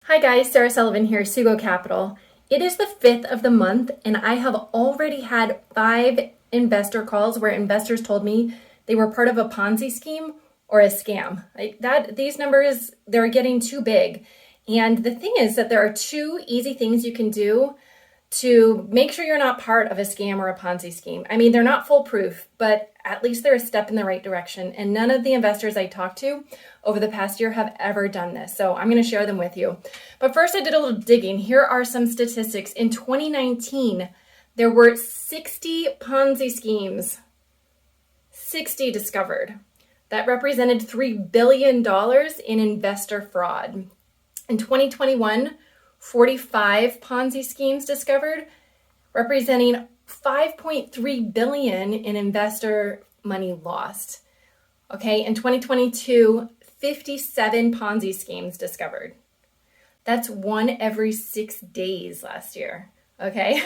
Hi guys, Sarah Sullivan here, SuGo Capital. It is the 5th of the month and I have already had 5 investor calls where investors told me they were part of a Ponzi scheme or a scam. These numbers, they're getting too big. And the thing is that there are 2 easy things you can do to make sure you're not part of a scam or a Ponzi scheme. I mean, they're not foolproof, but at least they're a step in the right direction. And none of the investors I talked to over the past year have ever done this. So I'm going to share them with you. But first, I did a little digging. Here are some statistics. In 2019, there were 60 Ponzi schemes, 60 discovered. That represented $3 billion in investor fraud. In 2021, 45 Ponzi schemes discovered, representing $5.3 billion in investor money lost. Okay, in 2022, 57 Ponzi schemes discovered. That's 1 every 6 days last year. Okay,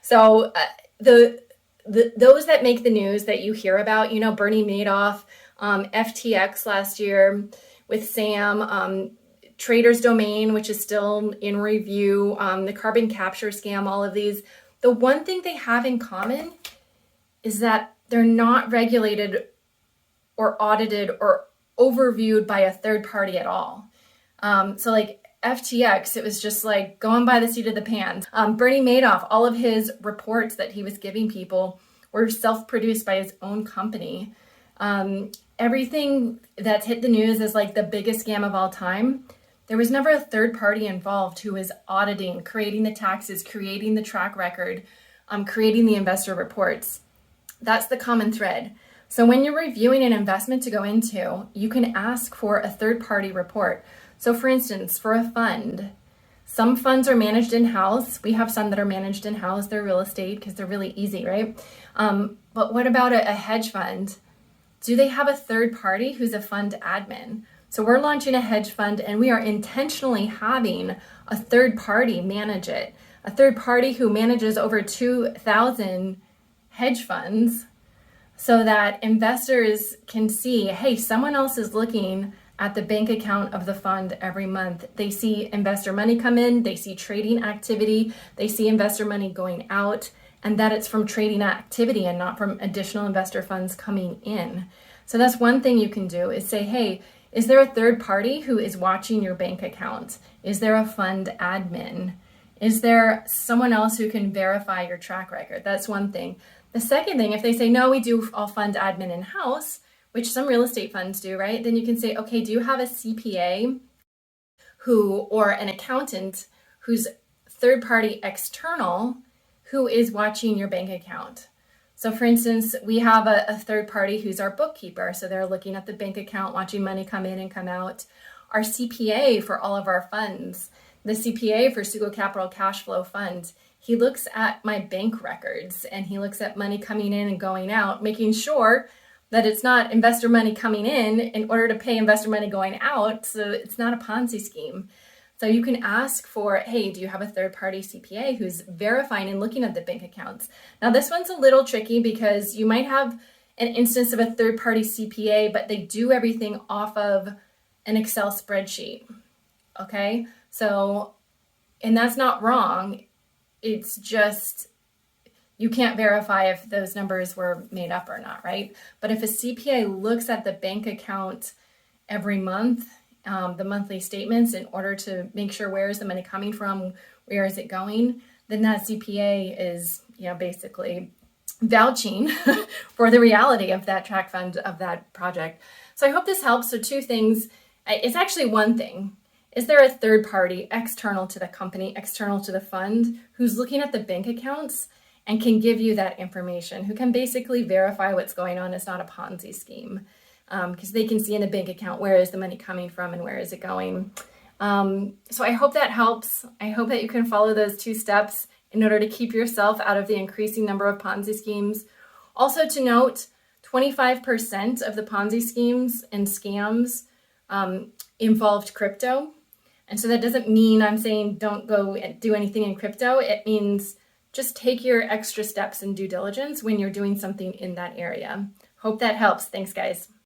so those that make the news that you hear about, Bernie Madoff, FTX last year with Sam, Trader's Domain, which is still in review, the carbon capture scam, all of these. The one thing they have in common is that they're not regulated or audited or overviewed by a third party at all. So like FTX, it was just like going by the seat of the pants. Bernie Madoff, all of his reports that he was giving people were self-produced by his own company. Everything that's hit the news as like the biggest scam of all time, there was never a third party involved who was auditing, creating the taxes, creating the track record, creating the investor reports. That's the common thread. So when you're reviewing an investment to go into, you can ask for a third party report. So for instance, for a fund, some funds are managed in-house. We have some that are managed in-house. They're real estate because they're really easy, right? But what about a hedge fund? Do they have a third party who's a fund admin? So we're launching a hedge fund and we are intentionally having a third party manage it. A third party who manages over 2,000 hedge funds so that investors can see, hey, someone else is looking at the bank account of the fund every month. They see investor money come in, they see trading activity, they see investor money going out, and that it's from trading activity and not from additional investor funds coming in. So that's one thing you can do is say, hey, is there a third party who is watching your bank account? Is there a fund admin? Is there someone else who can verify your track record? That's one thing. The second thing, if they say, no, we do all fund admin in-house, which some real estate funds do, right? Then you can say, okay, do you have a CPA or an accountant who's third party external who is watching your bank account? So for instance, we have a third party who's our bookkeeper. So they're looking at the bank account, watching money come in and come out. Our CPA for all of our funds, the CPA for SuGo Capital Cash Flow Fund, he looks at my bank records and he looks at money coming in and going out, making sure that it's not investor money coming in order to pay investor money going out. So it's not a Ponzi scheme. So you can ask for, hey, do you have a third-party CPA who's verifying and looking at the bank accounts? Now, this one's a little tricky because you might have an instance of a third-party CPA, but they do everything off of an Excel spreadsheet, okay? So, and that's not wrong. It's just you can't verify if those numbers were made up or not, right? But if a CPA looks at the bank account every month, the monthly statements in order to make sure where is the money coming from, where is it going, then that CPA is, basically vouching for the reality of that track fund, of that project. So I hope this helps. So 2 things. It's actually one thing. Is there a third party external to the company, external to the fund, who's looking at the bank accounts and can give you that information, who can basically verify what's going on? It's not a Ponzi scheme. Because they can see in the bank account where is the money coming from and where is it going. So I hope that helps. I hope that you can follow those 2 steps in order to keep yourself out of the increasing number of Ponzi schemes. Also to note, 25% of the Ponzi schemes and scams involved crypto. And so that doesn't mean I'm saying don't go and do anything in crypto. It means just take your extra steps in due diligence when you're doing something in that area. Hope that helps. Thanks, guys.